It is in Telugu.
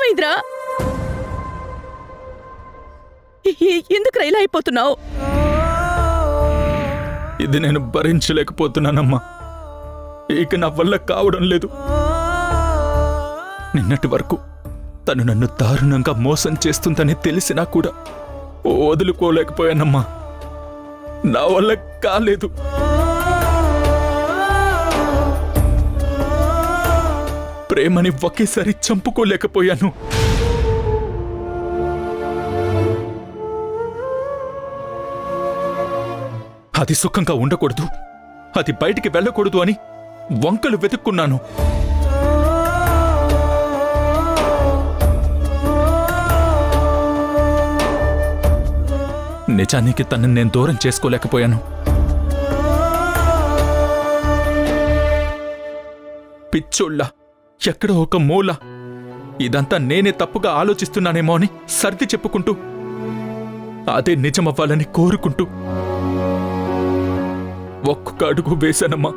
ఏమైందిరా? ఎందుకు ఇలా అయిపోతున్నావు? ఇది నేను భరించలేకపోతున్నానమ్మా. ఇక నా వల్ల కావడం లేదు. నిన్నటి వరకు తను నన్ను దారుణంగా మోసం చేస్తుందని తెలిసినా కూడా వదులుకోలేకపోయానమ్మా. నా వల్ల కాలేదు. ప్రేమని ఒకేసారి చంపుకోలేకపోయాను. అది సుఖంగా ఉండకూడదు, అది బయటికి వెళ్ళకూడదు అని వంకలు వెతుక్కున్నాను. నిజానికి తనని నేను దూరం చేసుకోలేకపోయాను. పిచ్చోళ్ళ ఎక్కడో ఒక మూల ఇదంతా నేనే తప్పుగా ఆలోచిస్తున్నానేమో అని సర్ది చెప్పుకుంటూ, అదే నిజమవ్వాలని కోరుకుంటూ ఒక్కొక్క అడుగు వేశానమ్మా.